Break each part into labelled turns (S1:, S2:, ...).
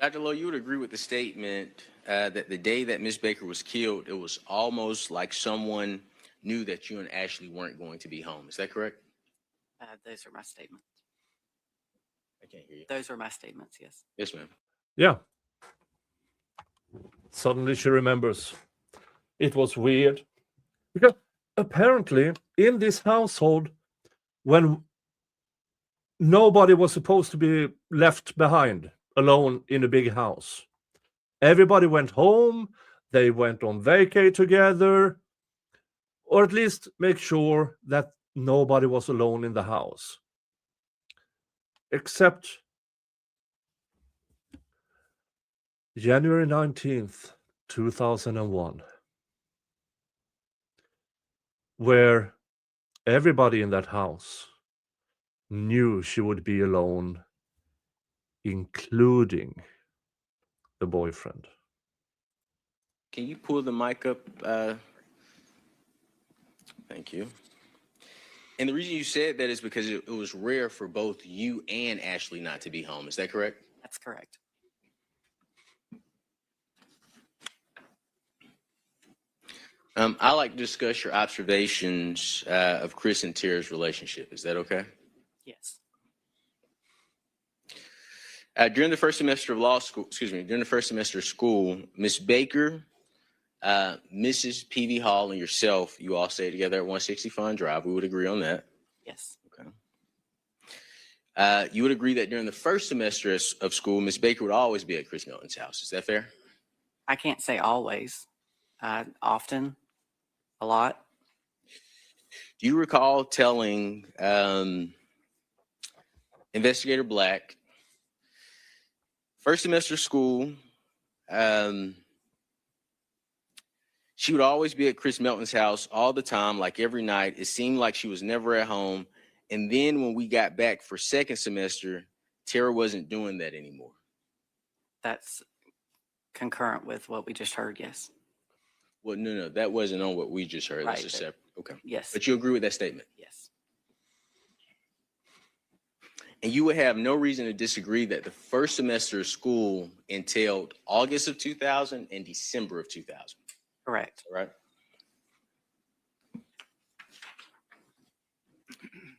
S1: Dr. Lowe, you would agree with the statement that the day that Miss Baker was killed, it was almost like someone knew that you and Ashley weren't going to be home. Is that correct?
S2: Those are my statements.
S1: I can't hear you.
S2: Those are my statements, yes.
S1: Yes, ma'am.
S3: Yeah. Suddenly she remembers. It was weird. Because apparently, in this household, when nobody was supposed to be left behind alone in a big house, everybody went home, they went on vacay together, or at least make sure that nobody was alone in the house. Except January 19th, 2001, where everybody in that house knew she would be alone, including the boyfriend.
S1: Can you pull the mic up? Thank you. And the reason you said that is because it was rare for both you and Ashley not to be home. Is that correct?
S2: That's correct.
S1: I'd like to discuss your observations of Chris and Tara's relationship. Is that okay?
S2: Yes.
S1: During the first semester of law school, during the first semester of school, Miss Baker, Mrs. P.V. Hall, and yourself, you all stayed together at 160 Fun Drive. We would agree on that.
S2: Yes.
S1: Okay. You would agree that during the first semester of school, Miss Baker would always be at Chris Milton's house. Is that fair?
S2: I can't say always. Often. A lot.
S1: Do you recall telling Investigator Black, first semester of school, she would always be at Chris Melton's house all the time, like every night. It seemed like she was never at home. And then when we got back for second semester, Tara wasn't doing that anymore.
S2: That's concurrent with what we just heard, yes.
S1: Well, no, that wasn't on what we just heard.
S2: Right,
S1: That's a separate. Okay.
S2: Yes.
S1: But you agree with that statement?
S2: Yes.
S1: And you would have no reason to disagree that the first semester of school entailed August of 2000 and December of 2000.
S2: Correct.
S1: All right.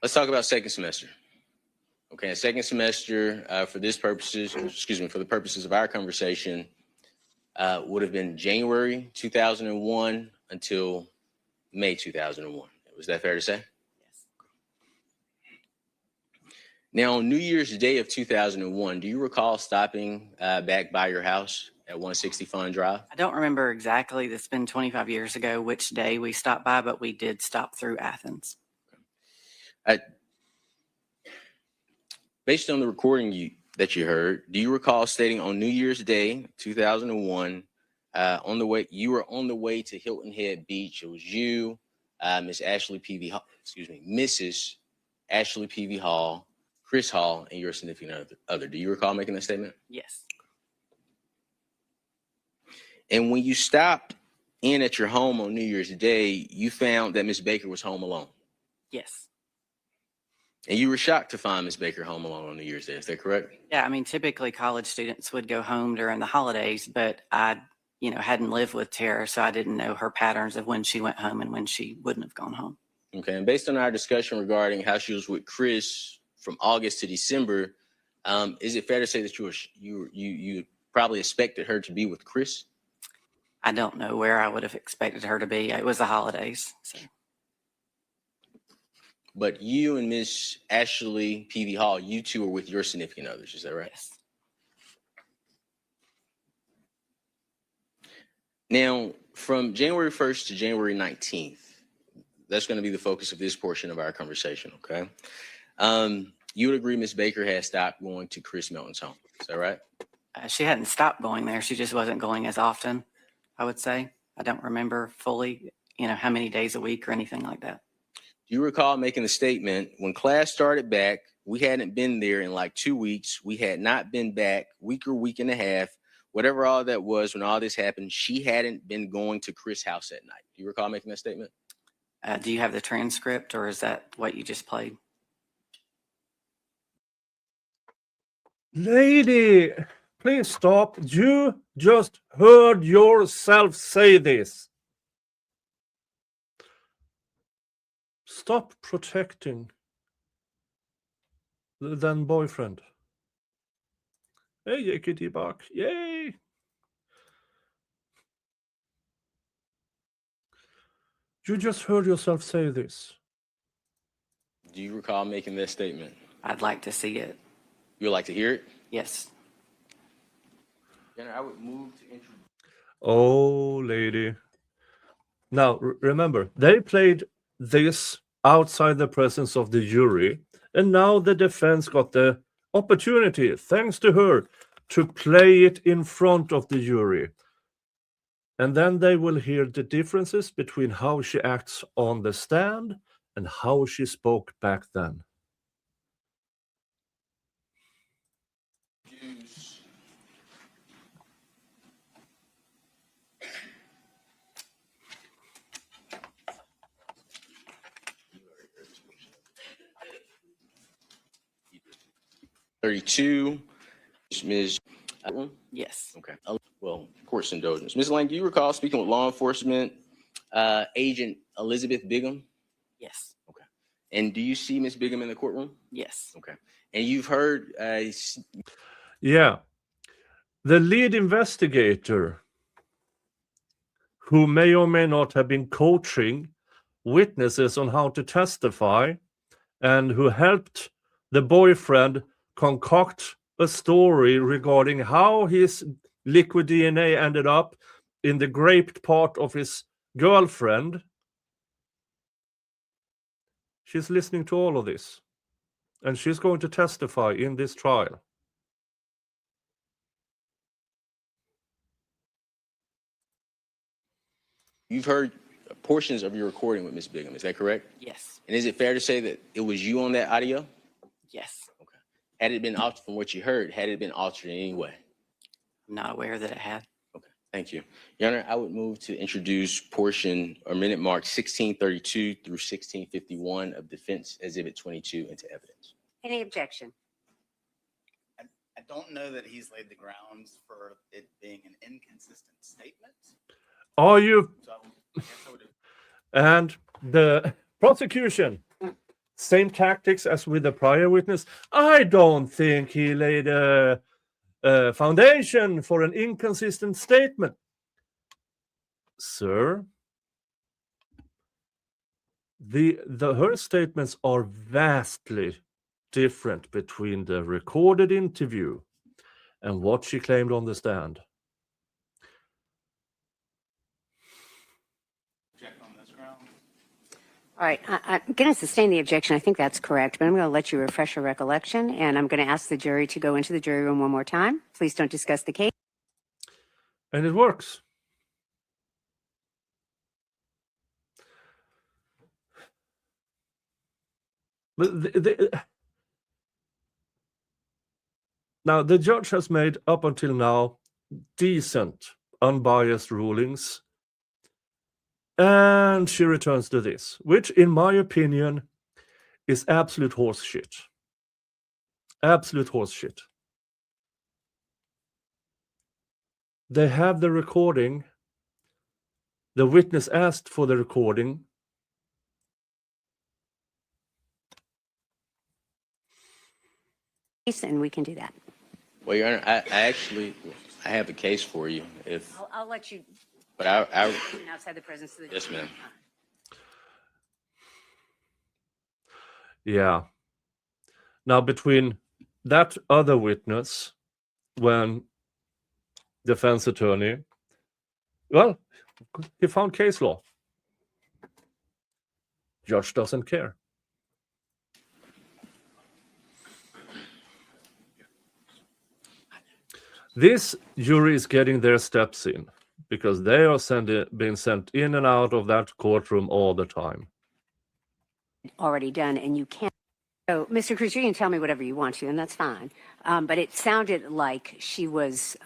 S1: Let's talk about second semester. Okay, second semester for the purposes of our conversation, would have been January 2001 until May 2001. Was that fair to say?
S2: Yes.
S1: Now, on New Year's Day of 2001, do you recall stopping back by your house at 160 Fun Drive?
S2: I don't remember exactly. It's been 25 years ago which day we stopped by, but we did stop through Athens.
S1: Based on the recording that you heard, do you recall stating on New Year's Day 2001, you were on the way to Hilton Head Beach? It was you, Mrs. Ashley P.V. Hall, Chris Hall, and your significant other. Do you recall making that statement?
S2: Yes.
S1: And when you stopped in at your home on New Year's Day, you found that Miss Baker was home alone.
S2: Yes.
S1: And you were shocked to find Miss Baker home alone on New Year's Day. Is that correct?
S2: Yeah, I mean, typically college students would go home during the holidays, but I, hadn't lived with Tara, so I didn't know her patterns of when she went home and when she wouldn't have gone home.
S1: Okay, and based on our discussion regarding how she was with Chris from August to December, is it fair to say that you probably expected her to be with Chris?
S2: I don't know where I would have expected her to be. It was the holidays. So.
S1: But you and Miss Ashley P.V. Hall, you two are with your significant others. Is that right?
S2: Yes.
S1: Now, from January 1st to January 19th, that's going to be the focus of this portion of our conversation, okay? You would agree Miss Baker had stopped going to Chris Melton's home. Is that right?
S2: She hadn't stopped going there. She just wasn't going as often, I would say. I don't remember fully, how many days a week or anything like that.
S1: Do you recall making the statement, when class started back, we hadn't been there in like 2 weeks. We had not been back week or week and a half, whatever all that was when all this happened. She hadn't been going to Chris' house at night. Do you recall making that statement?
S2: Do you have the transcript, or is that what you just played?
S3: Lady, Please stop. You just heard yourself say this. Stop protecting the then boyfriend. Hey, Yakety Buck. Yay. You just heard yourself say this.
S1: Do you recall making that statement?
S2: I'd like to see it.
S1: You would like to hear it?
S2: Yes.
S1: Your Honor, I would move to introduce.
S3: Oh, lady. Now, remember, they played this outside the presence of the jury, and now the defense got the opportunity, thanks to her, to play it in front of the jury. And then they will hear the differences between how she acts on the stand and how she spoke back then.
S1: (32), Ms.
S2: Yes.
S1: Okay. Well, court's indulgence. Ms. Lang, do you recall speaking with law enforcement agent Elizabeth Bigham?
S2: Yes.
S1: Okay. And do you see Ms. Bigham in the courtroom?
S2: Yes.
S1: Okay. And you've heard
S3: Yeah. The lead investigator, who may or may not have been coaching witnesses on how to testify and who helped the boyfriend concoct a story regarding how his liquid DNA ended up in the graped part of his girlfriend. She's listening to all of this, and she's going to testify in this trial.
S1: you've heard portions of your recording with Ms. Bigham. Is that correct?
S2: Yes.
S1: And is it fair to say that it was you on that audio?
S2: Yes.
S1: Okay. Had it been altered from what you heard, had it been altered in any way?
S2: I'm not aware that it had.
S1: Okay, thank you. Your Honor, I would move to introduce portion or minute mark 1632 through 1651 of Defense Exhibit 22 into evidence.
S4: Any objection?
S5: I don't know that he's laid the grounds for it being an inconsistent statement.
S3: Are you?
S5: So I guess I would.
S3: And the prosecution, same tactics as with the prior witness. I don't think he laid a foundation for an inconsistent statement. Sir, her statements are vastly different between the recorded interview and what she claimed on the stand.
S5: Object on this ground.
S4: All right, I'm going to sustain the objection. I think that's correct, but I'm going to let you refresh your recollection, and I'm going to ask the jury to go into the jury room one more time. Please don't discuss the case.
S3: And it works. But now, the judge has made, up until now, decent, unbiased rulings. And she returns to this, which, in my opinion, is absolute horseshit. Absolute horseshit. They have the recording. The witness asked for the recording.
S4: And we can do that.
S1: Well, Your Honor, I have a case for you.
S4: I'll let you.
S1: But
S4: Outside the presence of the
S1: yes, ma'am.
S3: Yeah. Now, between that other witness, when defense attorney, well, he found case law. Judge doesn't care. This jury is getting their steps in because they are being sent in and out of that courtroom all the time.
S4: Already done, and you can't. So, Mr. Cruz, you can tell me whatever you want to, and that's fine. But it sounded like she was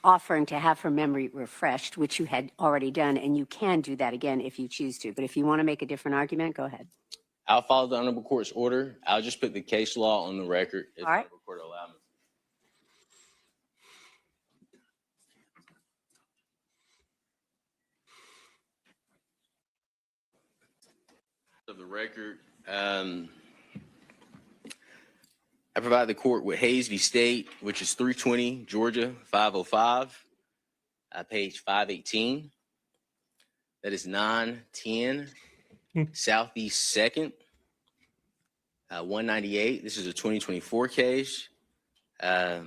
S4: offering to have her memory refreshed, which you had already done, and you can do that again if you choose to. But if you want to make a different argument, go ahead.
S1: I'll follow the honorable court's order. I'll just put the case law on the record if
S4: All right.
S1: the court will allow me. of the record, I provide the court with Hayes v. State, which is 320 Georgia 505, page 518. That is 910 Southeast 2nd, 198. This is a 2024 case. It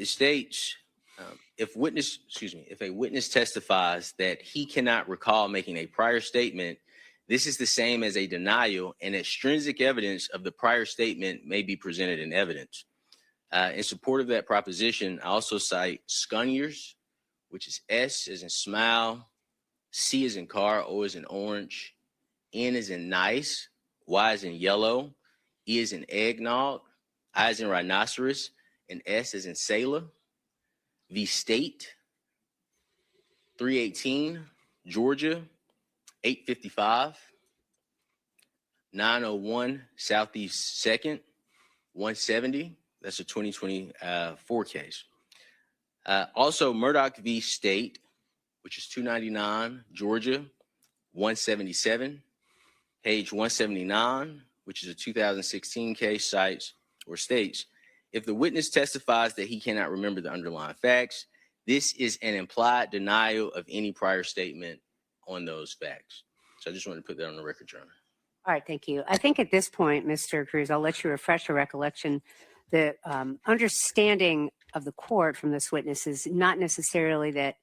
S1: states, if a witness testifies that he cannot recall making a prior statement, this is the same as a denial, and extrinsic evidence of the prior statement may be presented in evidence. In support of that proposition, I also cite Scuniers, which is S as in smile, C as in car, O as in orange, N as in nice, Y as in yellow, E as in eggnog, I as in rhinoceros, and S as in sailor. V State, 318, Georgia, 855, 901 Southeast 2nd, 170. That's a 2024 case. Also, Murdoch v. State, which is 299, Georgia, 177, page 179, which is a 2016 case, cites or states, if the witness testifies that he cannot remember the underlying facts, this is an implied denial of any prior statement on those facts. So I just wanted to put that on the record, Your Honor.
S4: All right, thank you. I think at this point, Mr. Cruz, I'll let you refresh your recollection. The understanding of the court from this witness is not necessarily that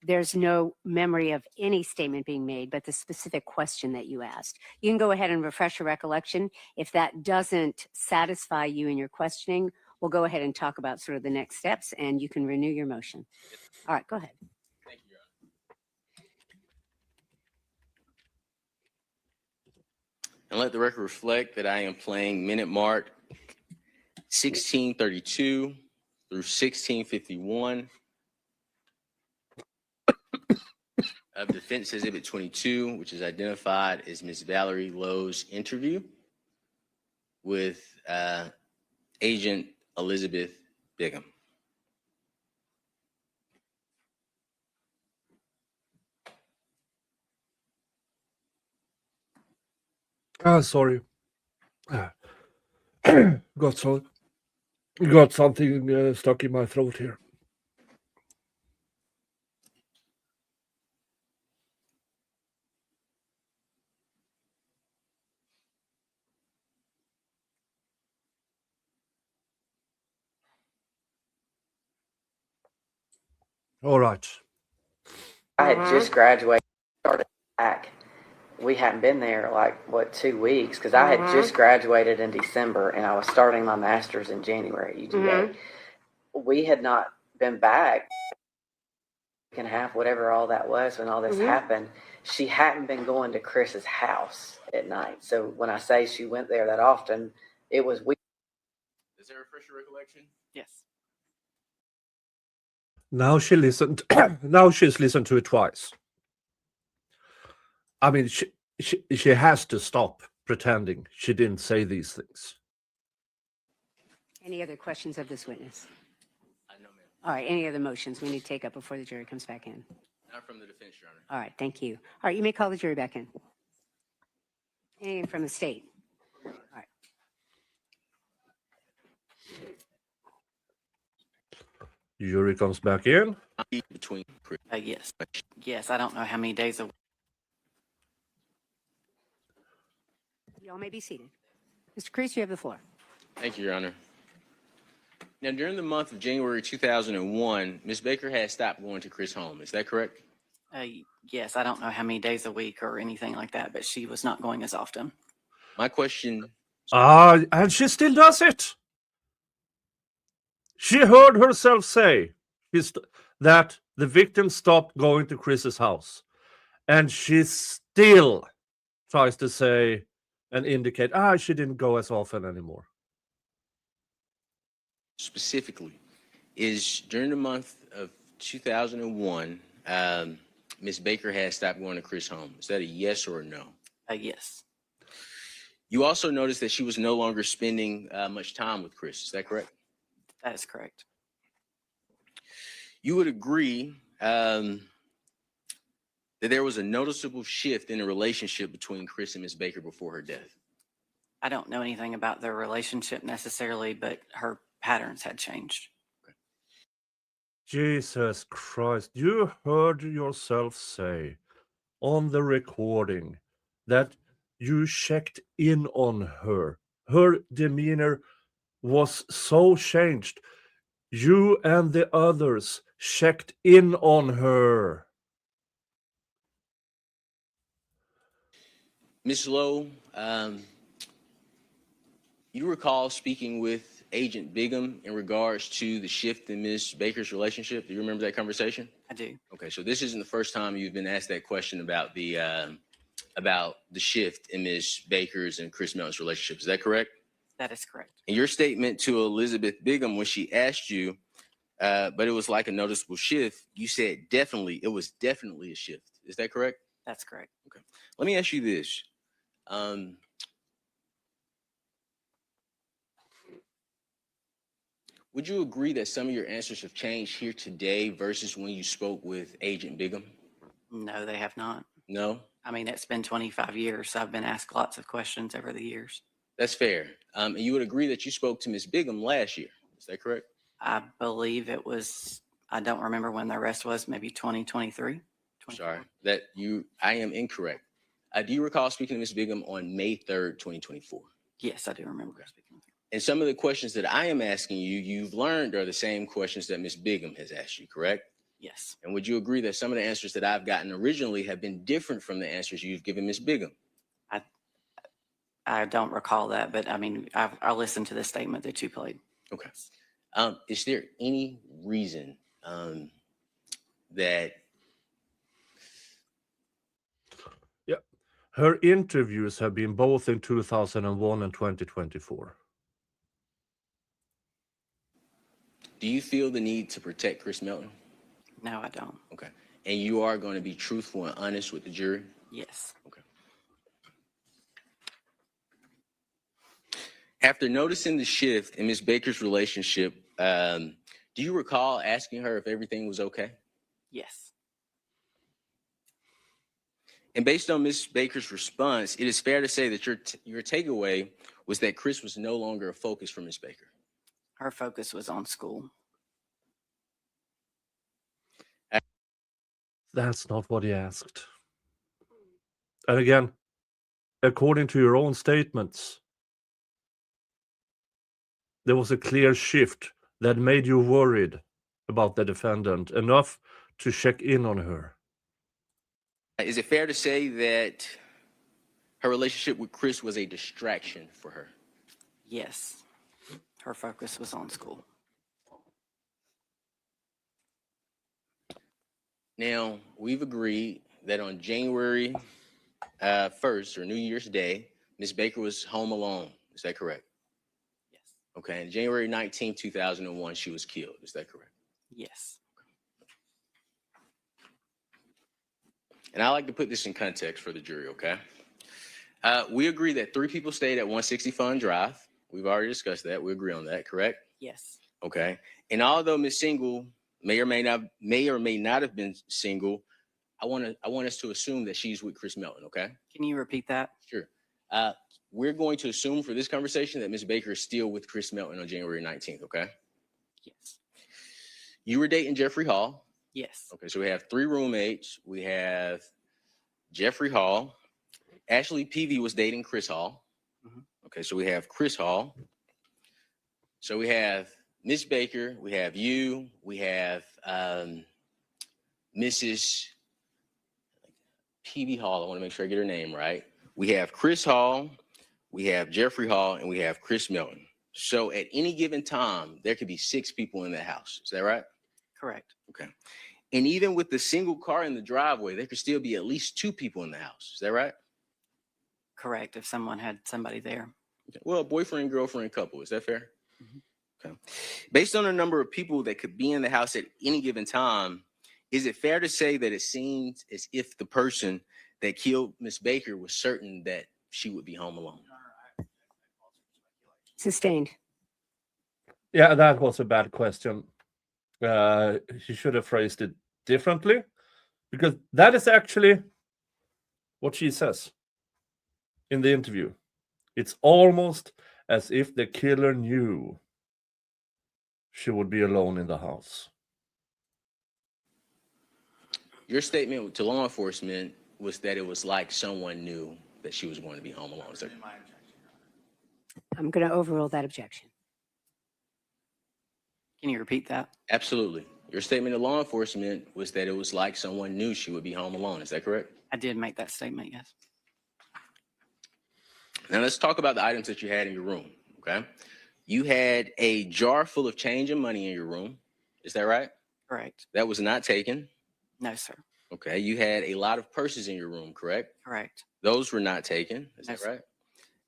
S4: there's no memory of any statement being made, but the specific question that you asked. You can go ahead and refresh your recollection. If that doesn't satisfy you in your questioning, we'll go ahead and talk about sort of the next steps, and you can renew your motion. All right, go ahead.
S1: Thank you, Your Honor. And let the record reflect that I am playing minute mark 1632 through 1651 of Defense Exhibit 22, which is identified as Ms. Valerie Lowe's interview with Agent Elizabeth Bigham.
S3: Sorry. Got something stuck in my throat here. All right.
S2: I had just graduated, started back. We hadn't been there like, 2 weeks? Because I had just graduated in December and I was starting my master's in January at UGA. We had not been back and a half, whatever all that was when all this happened. She hadn't been going to Chris's house at night. So when I say she went there that often, it was weird.
S1: Does that refresh your recollection?
S2: Yes.
S3: Now she listened. Now she's listened to it twice. I mean, she has to stop pretending she didn't say these things.
S4: Any other questions of this witness?
S1: No, ma'am.
S4: All right, any other motions we need to take up before the jury comes back in?
S1: Not from the defense, Your Honor.
S4: All right, thank you. All right, you may call the jury back in. Anything from the state? All right.
S3: Jury comes back in.
S1: Between
S2: Yes. Yes, I don't know how many days a week.
S4: Y'all may be seated. Mr. Cruz, you have the floor.
S1: Thank you, Your Honor. Now, during the month of January 2001, Ms. Baker had stopped going to Chris' home. Is that correct?
S2: Yes, I don't know how many days a week or anything like that, but she was not going as often.
S1: My question.
S3: And she still does it. She heard herself say that the victim stopped going to Chris's house. And she still tries to say and indicate, she didn't go as often anymore.
S1: Specifically, is during the month of 2001, Ms. Baker had stopped going to Chris' home. Is that a yes or a no?
S2: Yes.
S1: You also noticed that she was no longer spending much time with Chris. Is that correct?
S2: That is correct.
S1: You would agree that there was a noticeable shift in the relationship between Chris and Miss Baker before her death?
S2: I don't know anything about their relationship necessarily, but her patterns had changed.
S3: Jesus Christ, you heard yourself say on the recording that you checked in on her. Her demeanor was so changed. You and the others checked in on her.
S1: Miss Lowe, you recall speaking with Agent Bigham in regards to the shift in Miss Baker's relationship. Do you remember that conversation?
S2: I do.
S1: Okay, so this isn't the first time you've been asked that question about the shift in Miss Baker's and Chris Melton's relationship. Is that correct?
S2: That is correct.
S1: And your statement to Elizabeth Bigham when she asked you, but it was like a noticeable shift, you said definitely, it was definitely a shift. Is that correct?
S2: That's correct.
S1: Okay. Let me ask you this. Would you agree that some of your answers have changed here today versus when you spoke with Agent Bigham?
S2: No, they have not.
S1: No?
S2: I mean, it's been 25 years, so I've been asked lots of questions over the years.
S1: That's fair. And you would agree that you spoke to Ms. Bigham last year. Is that correct?
S2: I believe it was, I don't remember when the arrest was, maybe 2023.
S1: Sorry, I am incorrect. Do you recall speaking to Ms. Bigham on May 3rd, 2024?
S2: Yes, I do remember speaking with her.
S1: And some of the questions that I am asking you, you've learned are the same questions that Ms. Bigham has asked you, correct?
S2: Yes.
S1: And would you agree that some of the answers that I've gotten originally have been different from the answers you've given Ms. Bigham?
S2: I don't recall that, but I mean, I listened to the statement that you played.
S1: Okay. Is there any reason that
S3: Her interviews have been both in 2001 and 2024.
S1: do you feel the need to protect Chris Melton?
S2: No, I don't.
S1: Okay. And you are going to be truthful and honest with the jury?
S2: Yes.
S1: Okay. After noticing the shift in Ms. Baker's relationship, do you recall asking her if everything was okay?
S2: Yes.
S1: And based on Ms. Baker's response, it is fair to say that your takeaway was that Chris was no longer a focus for Ms. Baker.
S2: Her focus was on school.
S3: That's not what he asked. And again, according to your own statements, there was a clear shift that made you worried about the defendant enough to check in on her.
S1: Is it fair to say that her relationship with Chris was a distraction for her?
S2: Yes. Her focus was on school.
S1: Now, we've agreed that on January 1st, or New Year's Day, Ms. Baker was home alone. Is that correct?
S2: Yes.
S1: Okay. And January 19th, 2001, she was killed. Is that correct?
S2: Yes.
S1: And I like to put this in context for the jury, okay? We agree that 3 people stayed at 160 Fun Drive. We've already discussed that. We agree on that, correct?
S2: Yes.
S1: Okay. And although Ms. Single may or may not have been single, I want us to assume that she's with Chris Melton, okay?
S2: Can you repeat that?
S1: Sure. We're going to assume for this conversation that Ms. Baker is still with Chris Melton on January 19th, okay?
S2: Yes.
S1: You were dating Jeffrey Hall.
S2: Yes.
S1: Okay, so we have 3 roommates. We have Jeffrey Hall. Ashley Peavy was dating Chris Hall.
S2: Mhm.
S1: Okay, so we have Chris Hall. So we have Miss Baker. We have you. We have Mrs. Peavy Hall. I want to make sure I get her name right. We have Chris Hall. We have Jeffrey Hall, and we have Chris Melton. So at any given time, there could be 6 people in the house. Is that right?
S2: Correct.
S1: Okay. And even with the single car in the driveway, there could still be at least 2 people in the house. Is that right?
S2: Correct. If someone had somebody there.
S1: Okay. Well, boyfriend, girlfriend, couple. Is that fair?
S2: Mhm.
S1: Okay. Based on the number of people that could be in the house at any given time, is it fair to say that it seems as if the person that killed Miss Baker was certain that she would be home alone?
S4: Sustained.
S3: Yeah, that was a bad question. You should have phrased it differently. Because that is actually what she says in the interview. It's almost as if the killer knew she would be alone in the house.
S1: Your statement to law enforcement was that it was like someone knew that she was going to be home alone. Is that-
S5: My objection, Your Honor.
S4: I'm going to overrule that objection.
S2: Can you repeat that?
S1: Absolutely. Your statement to law enforcement was that it was like someone knew she would be home alone. Is that correct?
S2: I did make that statement, yes.
S1: Now let's talk about the items that you had in your room, okay? You had a jar full of change and money in your room. Is that right?
S2: Correct.
S1: That was not taken.
S2: No, sir.
S1: Okay. You had a lot of purses in your room, correct?
S2: Correct.
S1: Those were not taken. Is
S2: No,
S1: that
S2: sir.
S1: right?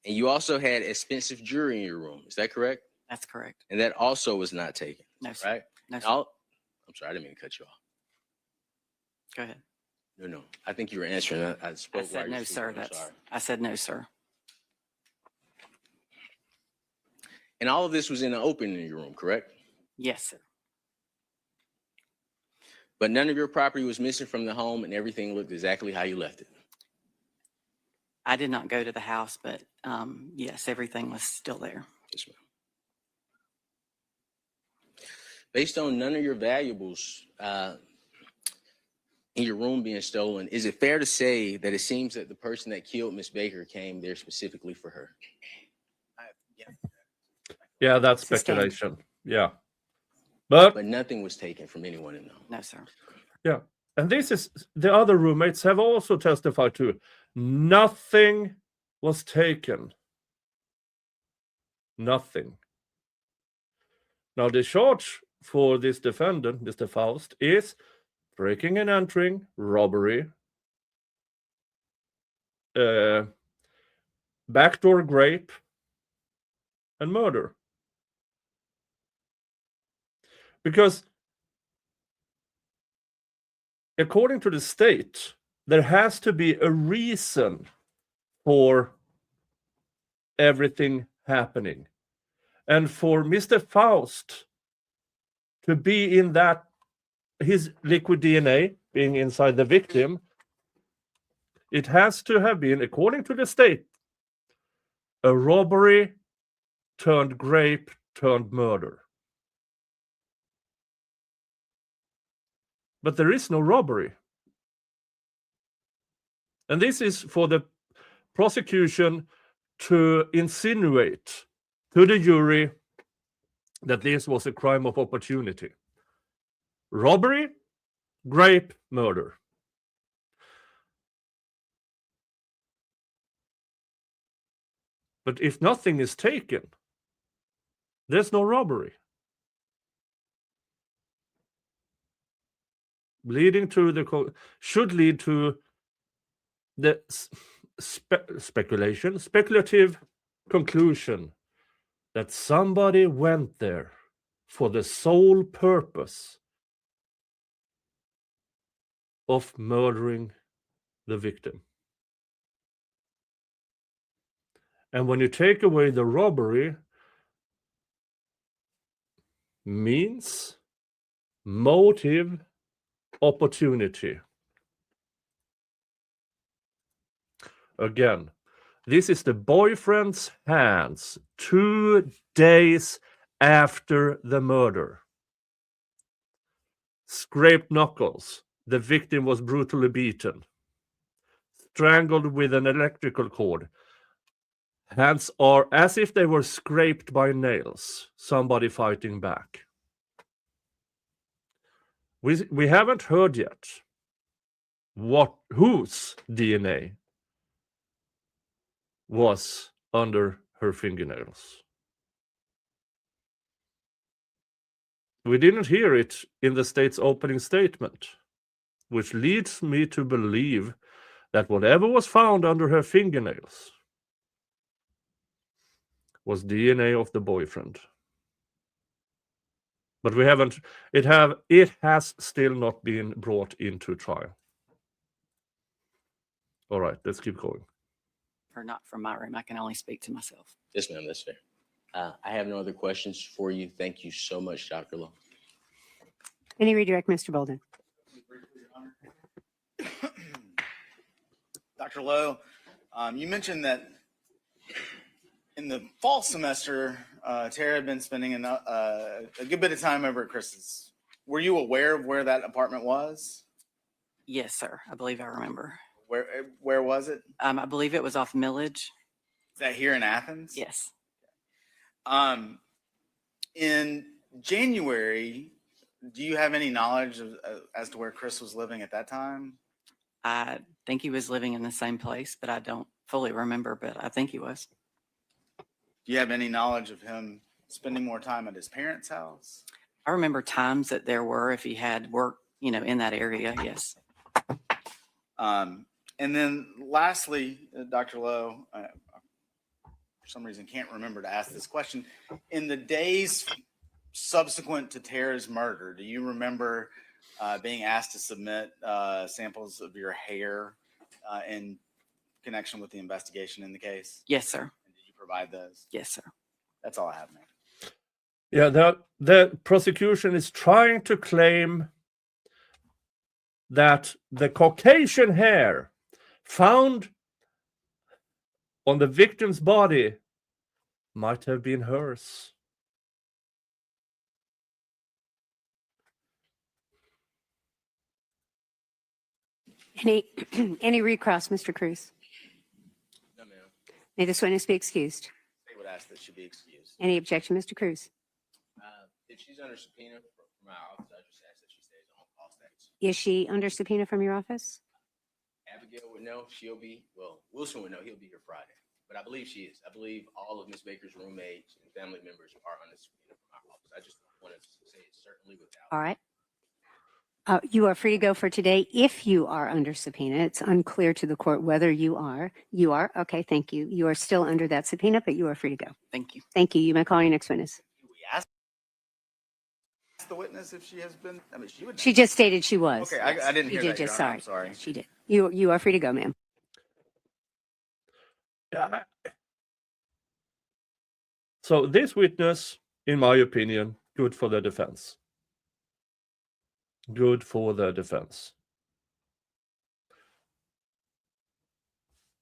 S1: And you also had expensive jewelry in your room. Is that correct?
S2: That's correct.
S1: And that also was not taken.
S2: No, sir.
S1: Right?
S2: No, sir.
S1: Now, I'm sorry, I didn't mean to cut you off.
S2: Go ahead.
S1: No. I think you were answering. I spoke
S2: I said
S1: while you
S2: no,
S1: were
S2: sir.
S1: speaking. I'm sorry.
S2: I said no, sir.
S1: And all of this was in the open in your room, correct?
S2: Yes, sir.
S1: But none of your property was missing from the home and everything looked exactly how you left it.
S2: I did not go to the house, but yes, everything was still there.
S1: Yes, ma'am. Based on none of your valuables in your room being stolen, is it fair to say that it seems that the person that killed Miss Baker came there specifically for her?
S5: Yeah.
S3: Yeah, that's
S4: Sustained.
S3: speculation. Yeah. But
S1: But nothing was taken from anyone in the home.
S2: No, sir.
S3: yeah, and this is the other roommates have also testified to. Nothing was taken. Nothing. Now, the charge for this defendant, Mr. Faust, is breaking and entering, robbery, backdoor rape, and murder. Because according to the state, there has to be a reason for everything happening. And for Mr. Faust to be in that, his liquid DNA being inside the victim, it has to have been, according to the state, a robbery turned rape turned murder. But there is no robbery. And this is for the prosecution to insinuate to the jury that this was a crime of opportunity. Robbery, rape, murder. But if nothing is taken, there's no robbery. Should lead to the speculative conclusion that somebody went there for the sole purpose of murdering the victim. And when you take away the robbery, means, motive, opportunity. Again, this is the boyfriend's hands 2 days after the murder. Scraped knuckles. The victim was brutally beaten. Strangled with an electrical cord. Hands are as if they were scraped by nails. Somebody fighting back. We haven't heard yet whose DNA was under her fingernails. We didn't hear it in the state's opening statement, which leads me to believe that whatever was found under her fingernails was DNA of the boyfriend. But we haven't, it has still not been brought into trial. All right, let's keep going.
S2: Or not from my room. I can only speak to myself.
S1: Yes, ma'am, that's fair. I have no other questions for you. Thank you so much, Dr. Lowe.
S4: Any redirect, Mr. Bolden?
S5: Dr. Lowe, you mentioned that in the fall semester, Tara had been spending a good bit of time over at Chris's. Were you aware of where that apartment was?
S6: Yes, sir. I believe I remember.
S5: Where was it?
S6: I believe it was off Millage.
S5: Is that here in Athens?
S6: Yes.
S5: In January, do you have any knowledge of, as to where Chris was living at that time?
S6: I think he was living in the same place, but I don't fully remember, but I think he was.
S5: Do you have any knowledge of him spending more time at his parents' house?
S6: I remember times that there were, if he had work, in that area. Yes.
S5: And then lastly, Dr. Lowe, for some reason can't remember to ask this question. In the days subsequent to Tara's murder, do you remember being asked to submit samples of your hair in connection with the investigation in the case?
S6: Yes, sir.
S5: And did you provide those?
S6: Yes, sir.
S5: That's all I have, man.
S3: Yeah, the prosecution is trying to claim that the Caucasian hair found on the victim's body might have been hers.
S4: Any recross, Mr. Cruz?
S1: No, ma'am.
S4: May this witness be excused?
S1: They would ask that she be excused.
S4: Any objection, Mr. Cruz?
S1: If she's under subpoena from my office, I just ask that she stays on call status.
S4: Is she under subpoena from your office?
S1: Abigail would know. She'll be, well, Wilson would know. He'll be here Friday. But I believe she is. I believe all of Ms. Baker's roommates and family members are under subpoena from my office. I just want to say it certainly without.
S4: All right. You are free to go for today if you are under subpoena. It's unclear to the court whether you are. You are? Okay, thank you. You are still under that subpoena, but you are free to go.
S6: Thank you.
S4: Thank you. You may call your next witness.
S5: We asked the witness if she has been, I mean, she would.
S4: She just stated she was.
S5: Okay, I didn't
S4: You
S5: hear
S4: did
S5: that, Your
S4: just,
S5: Honor.
S4: sorry.
S5: I'm sorry.
S4: She did. You are free to go, ma'am.
S3: Yeah. So this witness, in my opinion, good for the defense. Good for the defense.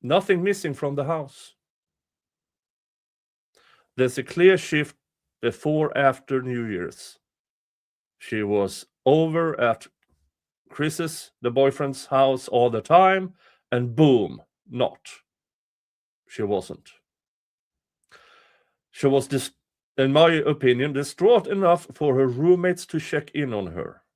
S3: Nothing missing from the house. There's a clear shift before after New Year's. She was over at Chris's, the boyfriend's house all the time, and boom, not. She wasn't. She was, in my opinion, distraught enough for her roommates to check in on her.